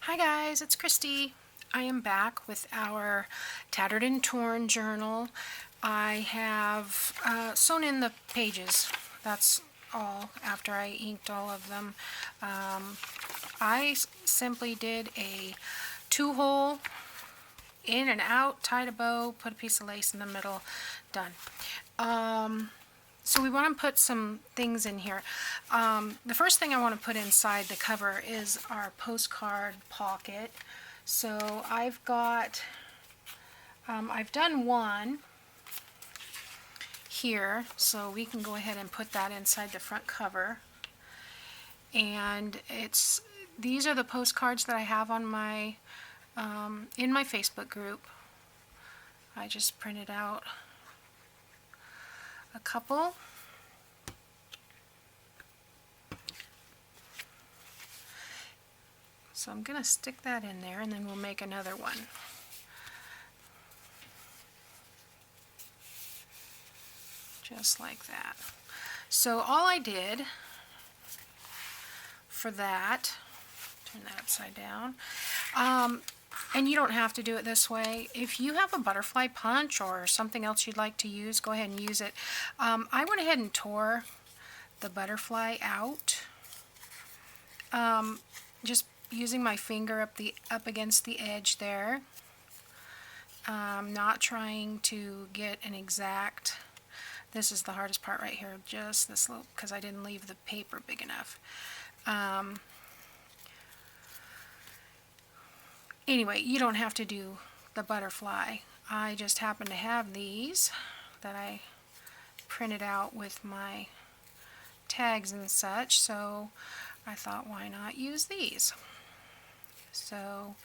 Hi guys, it's Kristi. I am back with our Tattered and Torn journal. I have sewn in the pages. That's all after I inked all of them. I simply did a 2-hole in and out, tied a bow, put a piece of lace in the middle, done. So we want to put some things in here. The first thing I want to put inside the cover is our postcard pocket. So I've got, I've done one here, so we can go ahead and put that inside the front cover. And these are the postcards that I have on my, in my Facebook group. I just printed out a couple. So I'm going to stick that in there and then we'll make another one. Just like that. So all I did for that, turn that upside down, and you don't have to do it this way. If you have a butterfly punch or something else you'd like to use, go ahead and use it. I went ahead and tore the butterfly out, just using my finger up against the edge there. Not trying to get an exact. This is the hardest part right here, just this little, because I didn't leave the paper big enough. Anyway, you don't have to do the butterfly. I just happen to have these that I printed out with my tags and such, so I thought, why not use these? So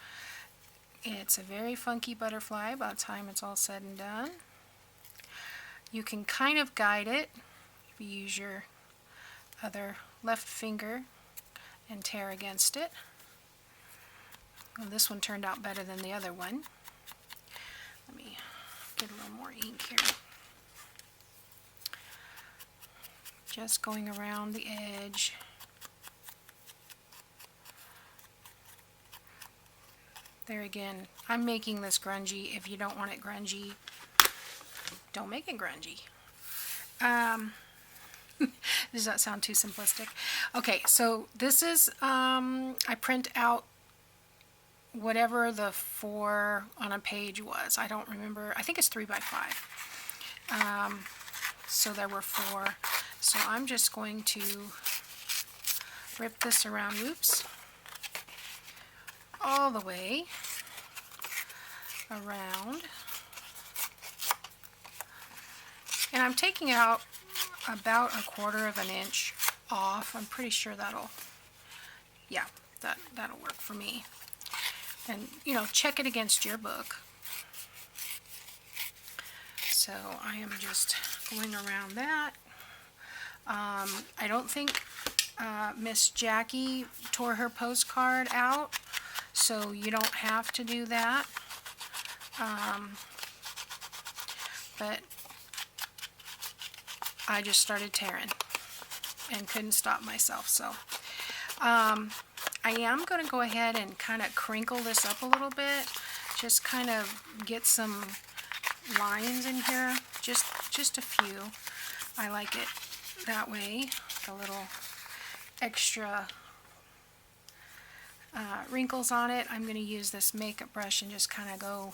it's a very funky butterfly by the time it's all said and done. You can kind of guide it if you use your other left finger and tear against it. Well, this one turned out better than the other one. Let me get a little more ink here. Just going around the edge. There again, I'm making this grungy. If you don't want it grungy, don't make it grungy. Does that sound too simplistic? Okay, so this is, I print out whatever the 4 on a page was. I don't remember. I think it's 3 by 5. So there were 4. So I'm just going to rip this around, whoops, all the way around. And I'm taking out about 1/4 of an inch off. I'm pretty sure that'll work for me. And, you know, check it against your book. So I am just going around that. I don't think Miss Jackie tore her postcard out, so you don't have to do that. But I just started tearing and couldn't stop myself. So I am going to go ahead and kind of crinkle this up a little bit, just kind of get some lines in here, just a few. I like it that way, a little extra wrinkles on it. I'm going to use this makeup brush and just kind of go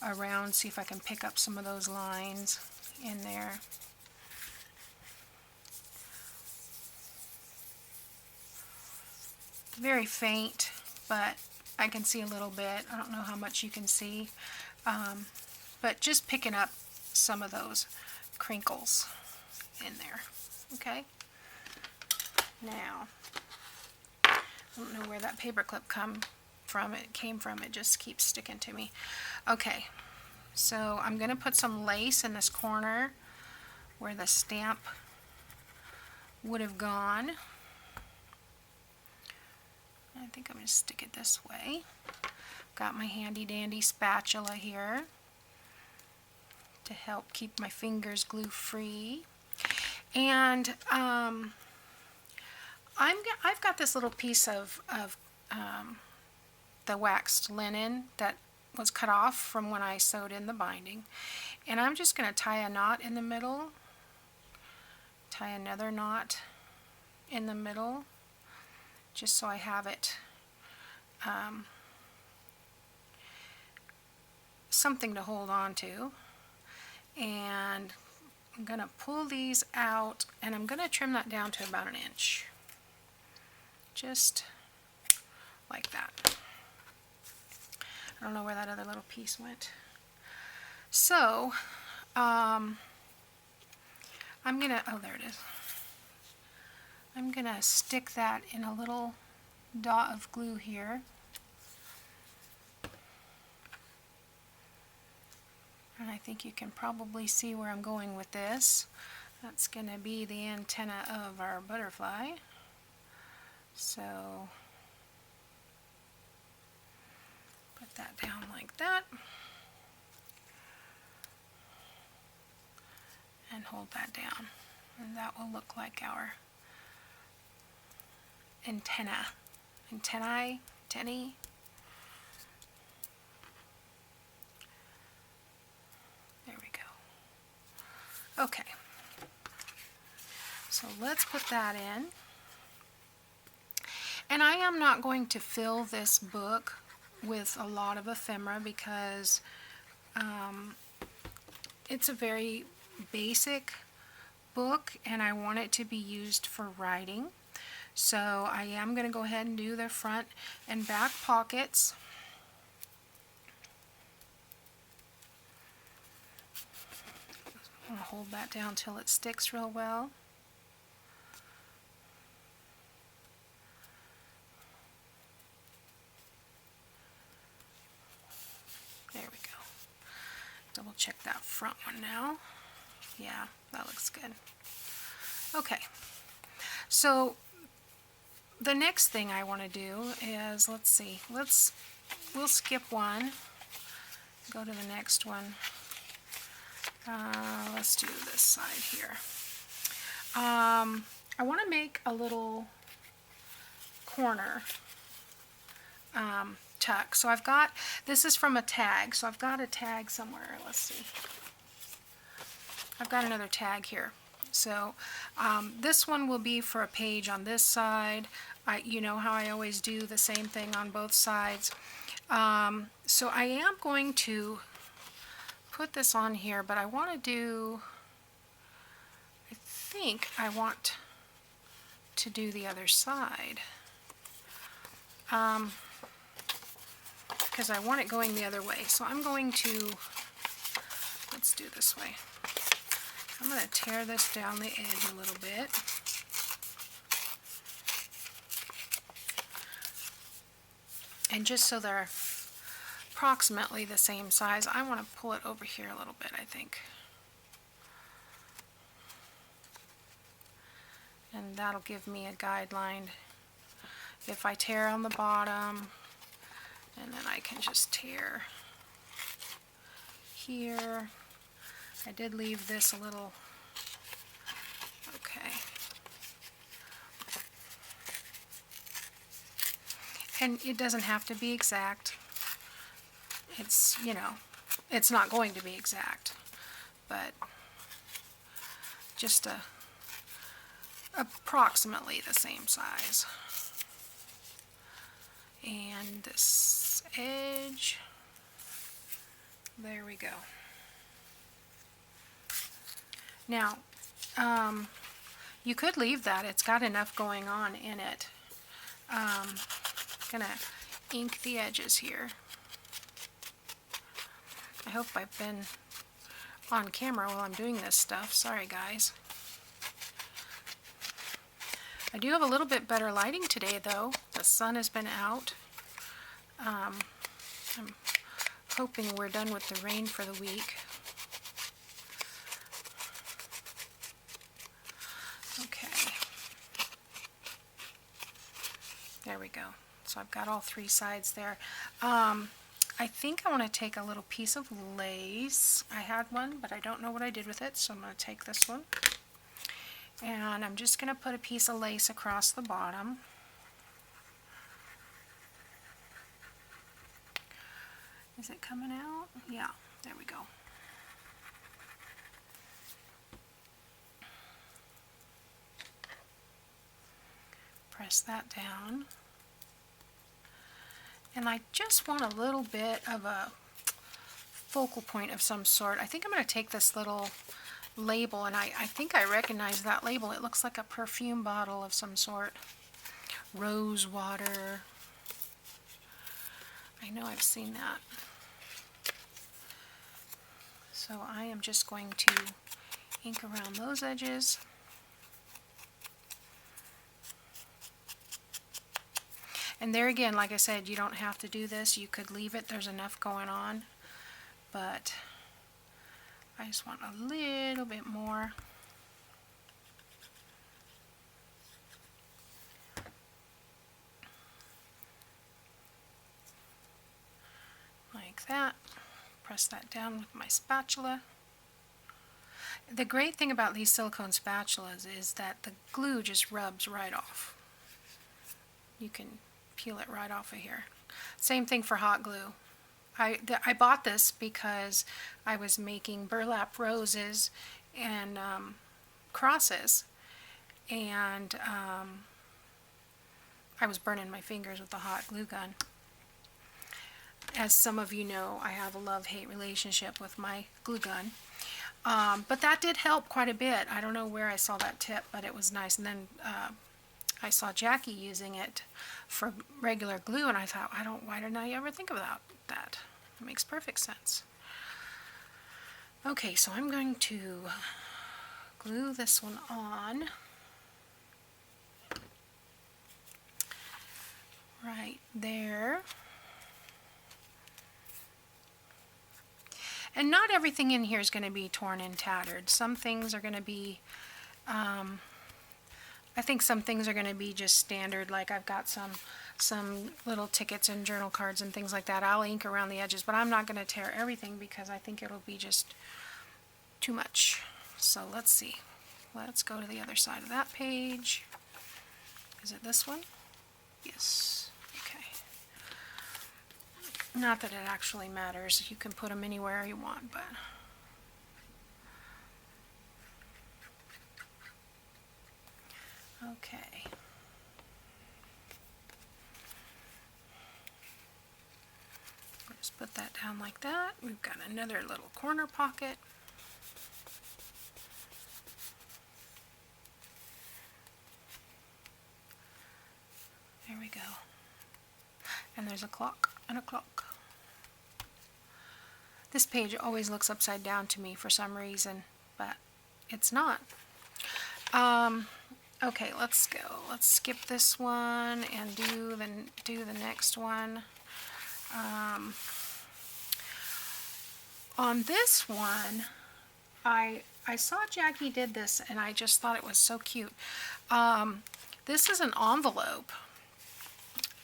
around, see if I can pick up some of those lines in there. Very faint, but I can see a little bit. I don't know how much you can see, but just picking up some of those crinkles in there. Okay, now I don't know where that paper clip came from. It just keeps sticking to me. Okay, so I'm going to put some lace in this corner where the stamp would have gone. I think I'm going to stick it this way. Got my handy dandy spatula here to help keep my fingers glue free. And I've got this little piece of the waxed linen that was cut off from when I sewed in the binding. And I'm just going to tie a knot in the middle, tie another knot in the middle, just so I have it something to hold on to. And I'm going to pull these out, and I'm going to trim that down to about 1 inch. Just like that. I don't know where that other little piece went. So, I'm going to, oh, there it is. I'm going to stick that in a little dot of glue here. And I think you can probably see where I'm going with this. That's going to be the antenna of our butterfly. So, put that down like that. And hold that down. And that will look like our antenna. Antennae? Antennae? There we go. Okay. So let's put that in. And I am not going to fill this book with a lot of ephemera because it's a very basic book and I want it to be used for writing. So I am going to go ahead and do the front and back pockets. I'm going to hold that down till it sticks real well. There we go. Double check that front one now. Yeah, that looks good. Okay, so the next thing I want to do is, let's see, we'll skip one, go to the next one. Let's do this side here. I want to make a little corner tuck. So I've got, this is from a tag, so I've got a tag somewhere. Let's see. I've got another tag here. So this one will be for a page on this side. You know how I always do the same thing on both sides. So I am going to put this on here, but I want to do, I think I want to do the other side. Because I want it going the other way. So I'm going to, let's do this way. I'm going to tear this down the edge a little bit. And just so they're approximately the same size, I want to pull it over here a little bit, I think. And that'll give me a guideline. If I tear on the bottom, and then I can just tear here. I did leave this a little, okay. And it doesn't have to be exact. It's, you know, it's not going to be exact, but just approximately the same size. And this edge, there we go. Now, you could leave that. It's got enough going on in it. Gonna ink the edges here. I hope I've been on camera while I'm doing this stuff. Sorry, guys. I do have a little bit better lighting today, though. The sun has been out. I'm hoping we're done with the rain for the week. Okay. There we go. So I've got all three sides there. I think I want to take a little piece of lace. I had one, but I don't know what I did with it, so I'm going to take this one. And I'm just going to put a piece of lace across the bottom. Is it coming out? Yeah, there we go. Press that down. And I just want a little bit of a focal point of some sort. I think I'm going to take this little label, and I think I recognize that label. It looks like a perfume bottle of some sort. Rose water. I know I've seen that. So I am just going to ink around those edges. And there again, like I said, you don't have to do this. You could leave it. There's enough going on. But I just want a little bit more. Like that. Press that down with my spatula. The great thing about these silicone spatulas is that the glue just rubs right off. You can peel it right off of here. Same thing for hot glue. I bought this because I was making burlap roses and crosses, and I was burning my fingers with the hot glue gun. As some of you know, I have a love-hate relationship with my glue gun. But that did help quite a bit. I don't know where I saw that tip, but it was nice. And then I saw Jackie using it for regular glue, and I thought, why didn't I ever think about that? It makes perfect sense. Okay, so I'm going to glue this one on. Right there. And not everything in here is going to be torn and tattered. Some things are going to be, I think some things are going to be just standard, like I've got some little tickets and journal cards and things like that. I'll ink around the edges, but I'm not going to tear everything because I think it'll be just too much. So let's see. Let's go to the other side of that page. Is it this one? Yes. Okay. Not that it actually matters. You can put them anywhere you want, but... Okay. Just put that down like that. We've got another little corner pocket. There we go. And there's a clock and a clock. This page always looks upside down to me for some reason, but it's not. Okay, let's go. Let's skip this one and do the next one. On this one, I saw Jackie did this, and I just thought it was so cute. This is an envelope.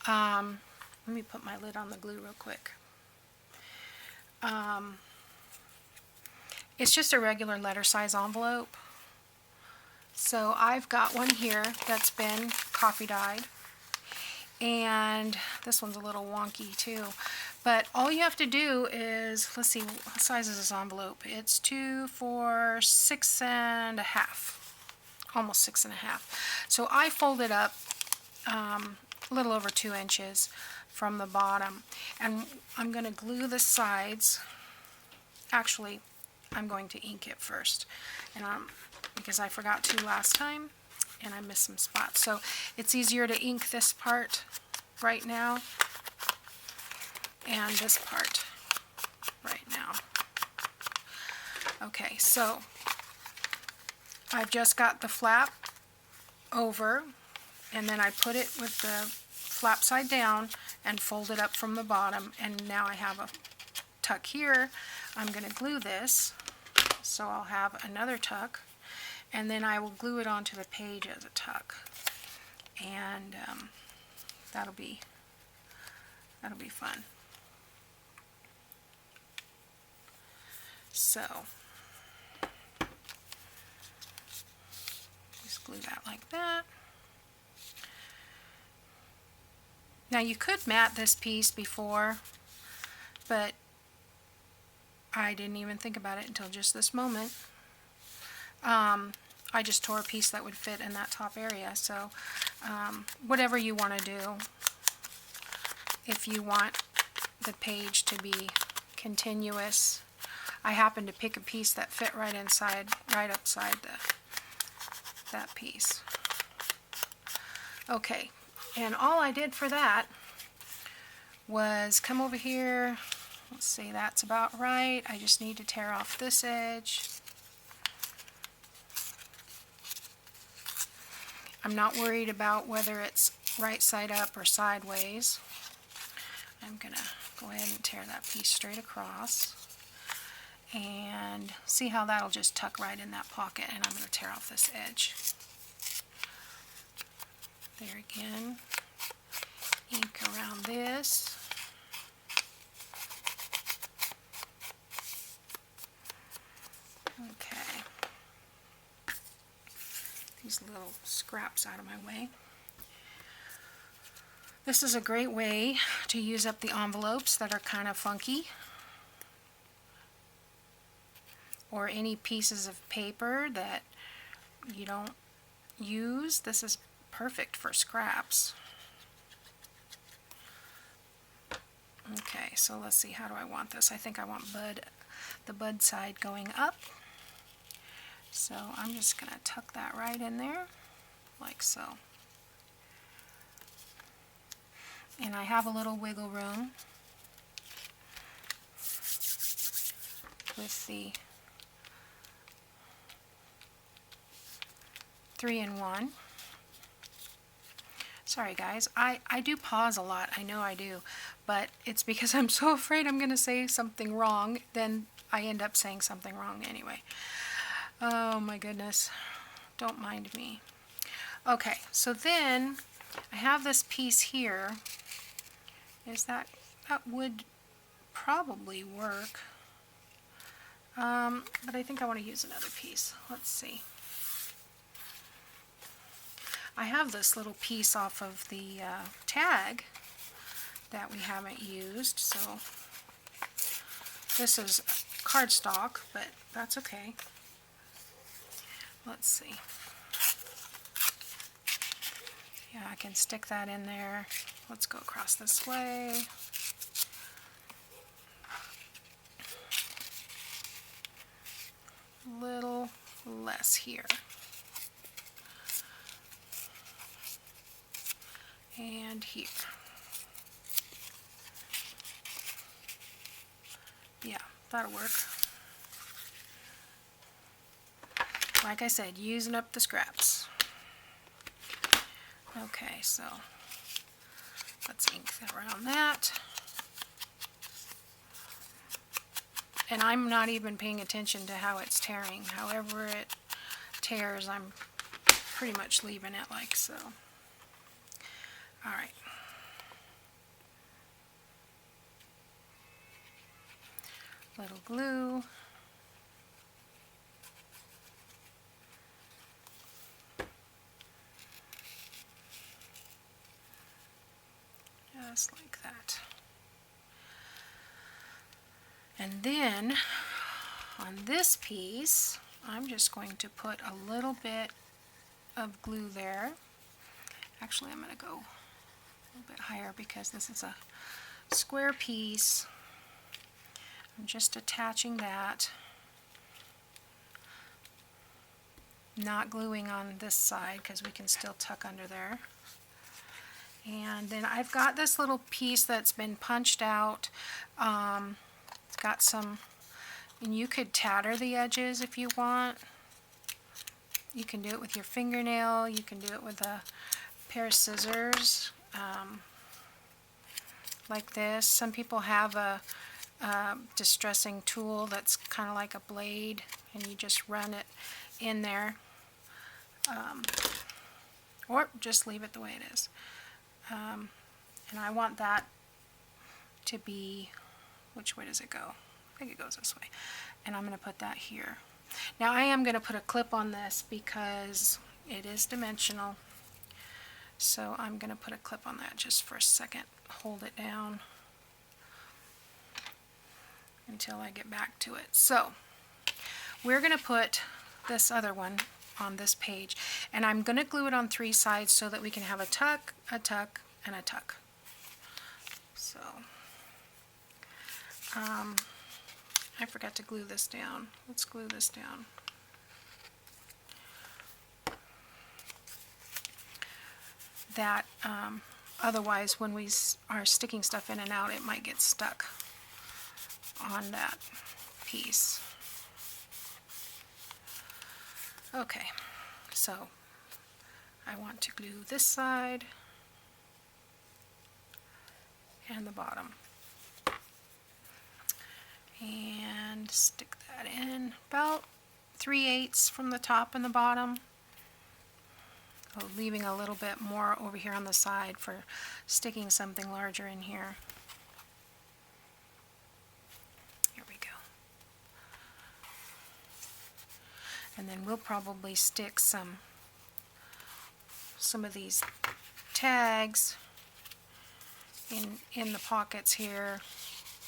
Let me put my lid on the glue real quick. It's just a regular letter size envelope. So I've got one here that's been coffee dyed, and this one's a little wonky too. But all you have to do is, let's see, what size is this envelope? It's 2, 4, 6.5, almost 6.5. So I folded up a little over 2 inches from the bottom, and I'm going to glue the sides. Actually, I'm going to ink it first, and because I forgot to last time, and I missed some spots. So it's easier to ink this part right now and this part right now. Okay, so I've just got the flap over, and then I put it with the flap side down and fold it up from the bottom, and now I have a tuck here. I'm going to glue this, so I'll have another tuck, and then I will glue it onto the page as a tuck, and that'll be fun. So just glue that like that. Now you could mat this piece before, but I didn't even think about it until just this moment. I just tore a piece that would fit in that top area. So whatever you want to do, if you want the page to be continuous, I happened to pick a piece that fit right inside, right upside that piece. Okay, and all I did for that was come over here. Let's see, that's about right. I just need to tear off this edge. I'm not worried about whether it's right side up or sideways. I'm going to go ahead and tear that piece straight across. And see how that'll just tuck right in that pocket, and I'm going to tear off this edge. There again. Ink around this. Okay. These little scraps out of my way. This is a great way to use up the envelopes that are kind of funky, or any pieces of paper that you don't use. This is perfect for scraps. Okay, so let's see, how do I want this? I think I want the bud side going up. So I'm just going to tuck that right in there, like so. And I have a little wiggle room with the 3-in-1. Sorry guys, I do pause a lot, I know I do, but it's because I'm so afraid I'm going to say something wrong, then I end up saying something wrong anyway. Oh my goodness, don't mind me. Okay, so then I have this piece here. That would probably work, but I think I want to use another piece. Let's see. I have this little piece off of the tag that we haven't used, so this is cardstock, but that's okay. Let's see. Yeah, I can stick that in there. Let's go across this way. A little less here. And here. Yeah, that'll work. Like I said, using up the scraps. Okay, so let's ink around that. And I'm not even paying attention to how it's tearing. However it tears, I'm pretty much leaving it like so. Alright. Little glue. Just like that. And then on this piece, I'm just going to put a little bit of glue there. Actually, I'm going to go a little bit higher because this is a square piece. I'm just attaching that. Not gluing on this side because we can still tuck under there. And then I've got this little piece that's been punched out. It's got some, and you could tatter the edges if you want. You can do it with your fingernail. You can do it with a pair of scissors, like this. Some people have a distressing tool that's kind of like a blade, and you just run it in there, or just leave it the way it is. And I want that to be, which way does it go? I think it goes this way. And I'm going to put that here. Now I am going to put a clip on this because it is dimensional. So I'm going to put a clip on that just for a second. Hold it down. until I get back to it. So we're going to put this other one on this page, and I'm going to glue it on 3 sides so that we can have a tuck, and a tuck. So I forgot to glue this down. Let's glue this down. That otherwise when we are sticking stuff in and out, it might get stuck on that piece. Okay, so I want to glue this side and the bottom and stick that in about 3/8 from the top and the bottom. Oh, leaving a little bit more over here on the side for sticking something larger in here. Here we go. And then we'll probably stick some of these tags in the pockets here,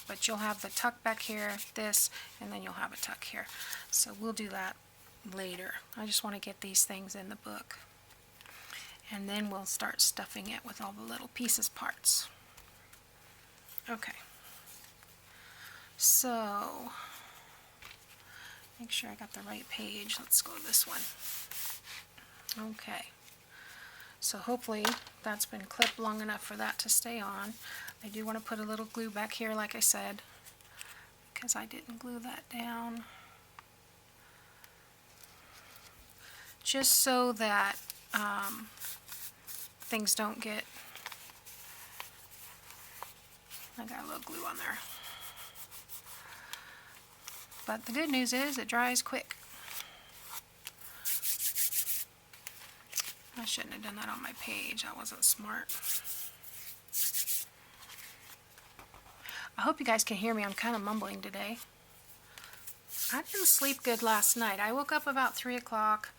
but you'll have the tuck back here, this, and then you'll have a tuck here. So we'll do that later. I just want to get these things in the book. And then we'll start stuffing it with all the little pieces parts. Okay. So, make sure I got the right page. Let's go to this one. Okay. So hopefully that's been clipped long enough for that to stay on. I do want to put a little glue back here, like I said, because I didn't glue that down. Just so that things don't get, I got a little glue on there. But the good news is it dries quick. I shouldn't have done that on my page. That wasn't smart. I hope you guys can hear me. I'm kind of mumbling today. I didn't sleep good last night. I woke up about 3 o'clock,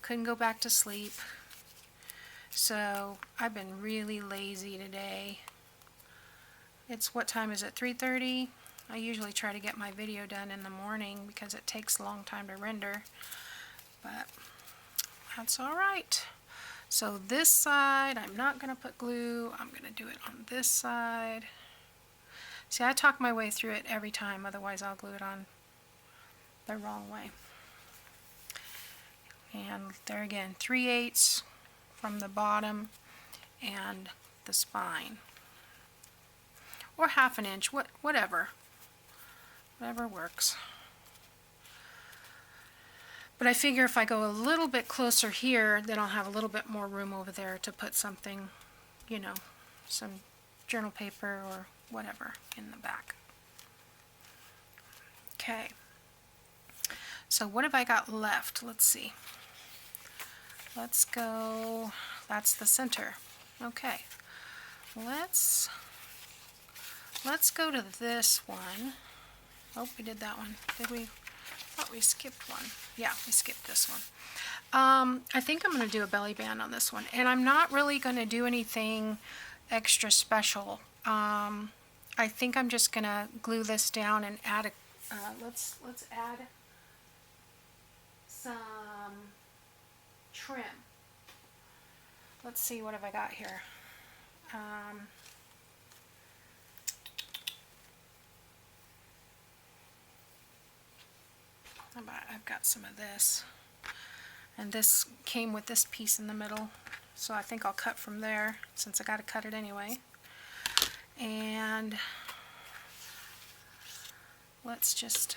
couldn't go back to sleep. So I've been really lazy today. It's, what time is it? 3:30? I usually try to get my video done in the morning because it takes a long time to render. But that's alright. So this side, I'm not going to put glue. I'm going to do it on this side. See, I talk my way through it every time, otherwise I'll glue it on the wrong way. And there again, 3/8 from the bottom and the spine. Or 1/2 inch, whatever works. But I figure if I go a little bit closer here, then I'll have a little bit more room over there to put something, you know, some journal paper or whatever in the back. Okay. So what have I got left? Let's see. Let's go, that's the center. Okay. Let's go to this one. Oh, we did that one. Did we? I thought we skipped one. Yeah, we skipped this one. I think I'm going to do a belly band on this one. And I'm not really going to do anything extra special. I think I'm just going to glue this down and add a, let's add some trim. Let's see, what have I got here? I've got some of this, and this came with this piece in the middle, so I think I'll cut from there since I got to cut it anyway. And let's just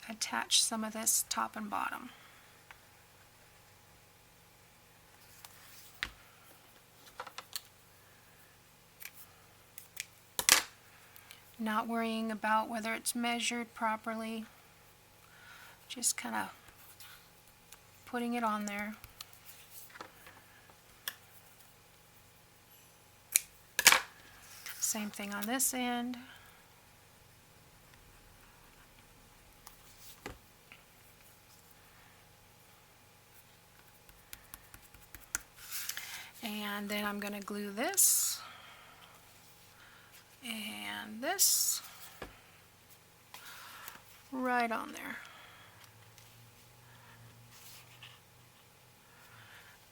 attach some of this top and bottom. Not worrying about whether it's measured properly, just kind of putting it on there. Same thing on this end. And then I'm going to glue this and this. right on there.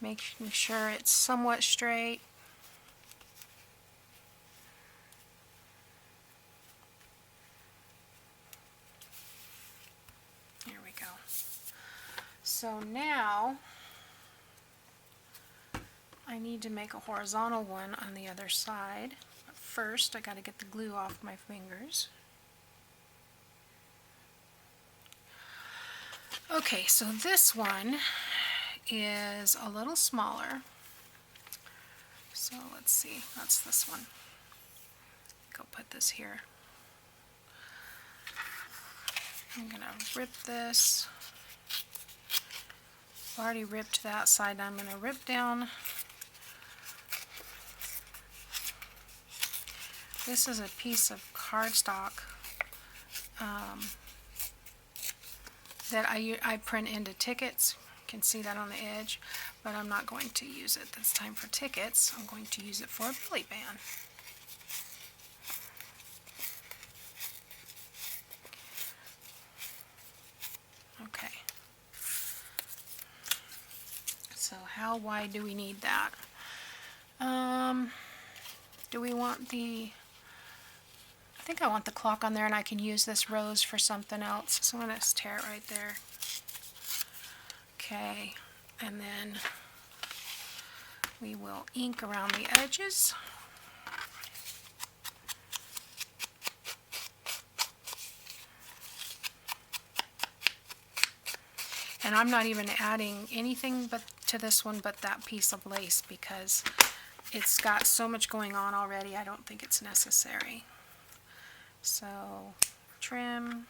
Making sure it's somewhat straight. There we go. So now I need to make a horizontal one on the other side. But first I got to get the glue off my fingers. Okay, so this one is a little smaller. So let's see, that's this one. Go put this here. I'm gonna rip this. I've already ripped that side. I'm gonna rip down. This is a piece of cardstock that I print into tickets. You can see that on the edge, but I'm not going to use it this time for tickets. I'm going to use it for a belly band. Okay. So how wide do we need that? Do we want the... I think I want the clock on there, and I can use this rose for something else. So I'm going to tear it right there. Okay, and then we will ink around the edges. And I'm not even adding anything but to this one but that piece of lace, because it's got so much going on already. I don't think it's necessary. So trim.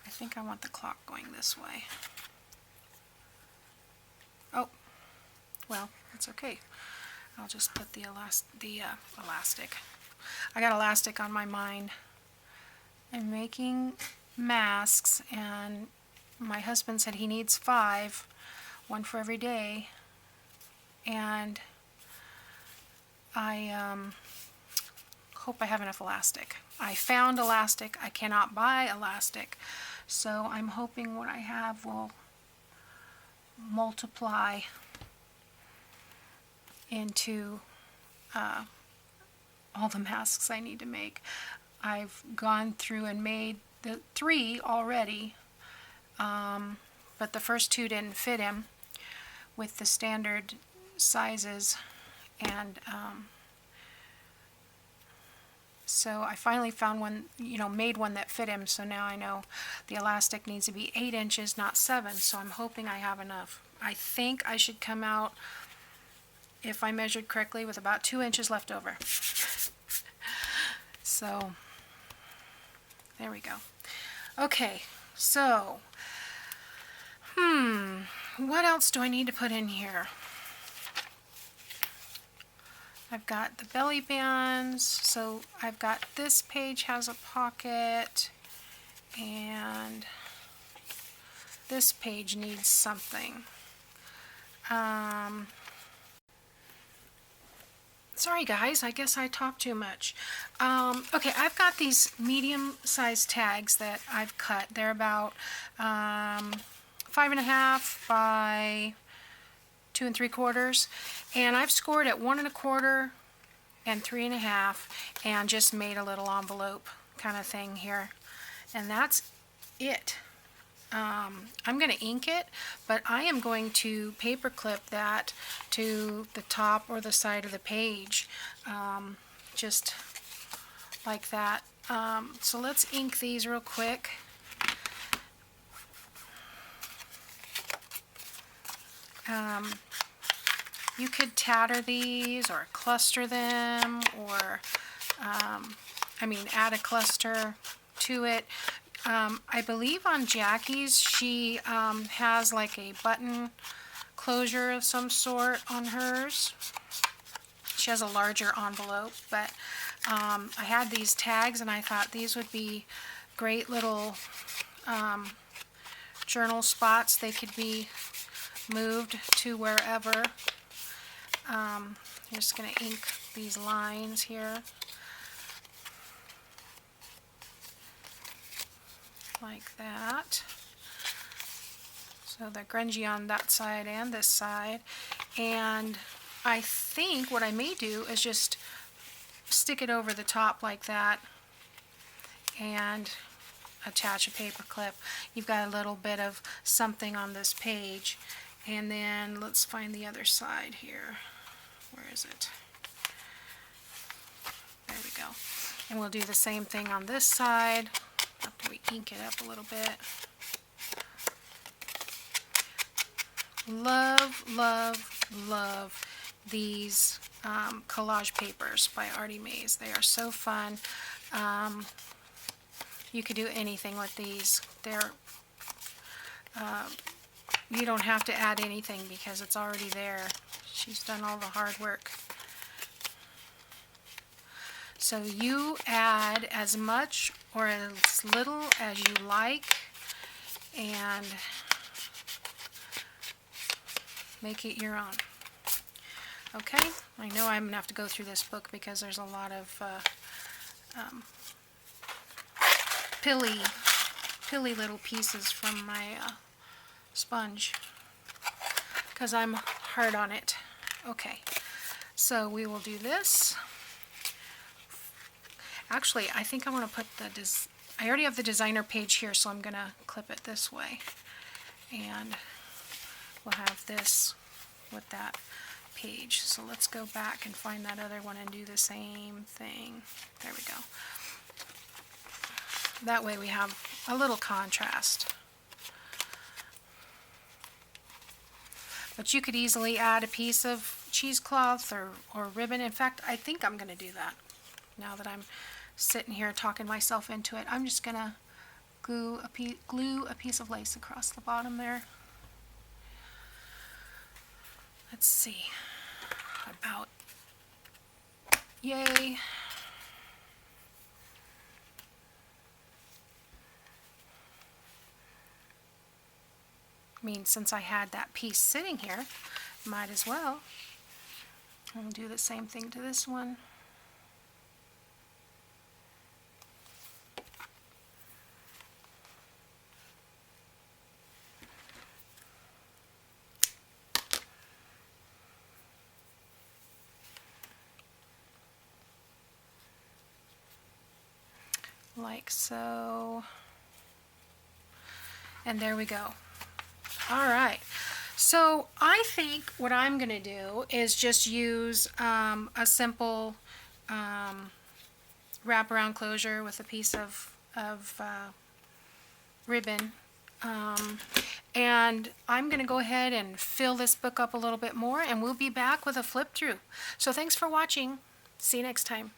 I think I want the clock going this way. Oh, well, that's okay. I'll just put the elastic. I got elastic on my mind. I'm making masks, and my husband said he needs 5, 1 for every day, and I hope I have enough elastic. I found elastic. I cannot buy elastic, so I'm hoping what I have will multiply into all the masks I need to make. I've gone through and made the 3 already, but the first 2 didn't fit him with the standard sizes, and so I finally found one, made one that fit him, so now I know the elastic needs to be 8 inches, not 7, so I'm hoping I have enough. I think I should come out, if I measured correctly, with about 2 inches left over. So, there we go. Okay, so, what else do I need to put in here? I've got the belly bands, so I've got this page has a pocket, and this page needs something. Sorry guys, I guess I talk too much. Okay, I've got these medium-sized tags that I've cut. They're about 5.5 by 2 3/4, and I've scored at 1 1/4 and 3.5, and just made a little envelope kind of thing here, and that's it. I'm going to ink it, but I am going to paper clip that to the top or the side of the page, just like that. So let's ink these real quick. You could tatter these or cluster them, or add a cluster to it. I believe on Jackie's she has like a button closure of some sort on hers. She has a larger envelope, but I had these tags and I thought these would be great little journal spots. They could be moved to wherever. I'm just going to ink these lines here. Like that. So they're grungy on that side and this side. And I think what I may do is just stick it over the top like that and attach a paper clip. You've got a little bit of something on this page. And then let's find the other side here. Where is it? There we go. And we'll do the same thing on this side after we ink it up a little bit. Love, love, love these collage papers by Artymaze. They are so fun. You could do anything with these. They're you don't have to add anything because it's already there. She's done all the hard work. So you add as much or as little as you like and make it your own. Okay, I know I'm going to have to go through this book because there's a lot of pilly little pieces from my sponge because I'm hard on it. Okay, so we will do this. Actually, I think I want to put I already have the designer page here, so I'm going to clip it this way. And we'll have this with that page. So let's go back and find that other one and do the same thing. There we go. That way we have a little contrast. But you could easily add a piece of cheesecloth or ribbon. In fact, I think I'm going to do that. Now that I'm sitting here talking myself into it, I'm just going to glue a piece of lace across the bottom there. Let's see. About yay. I mean, since I had that piece sitting here, might as well. I'll do the same thing to this one. Like so. And there we go. All right. So I think what I'm going to do is just use a simple wraparound closure with a piece of ribbon. And I'm going to go ahead and fill this book up a little bit more, and we'll be back with a flip through. So thanks for watching. See you next time.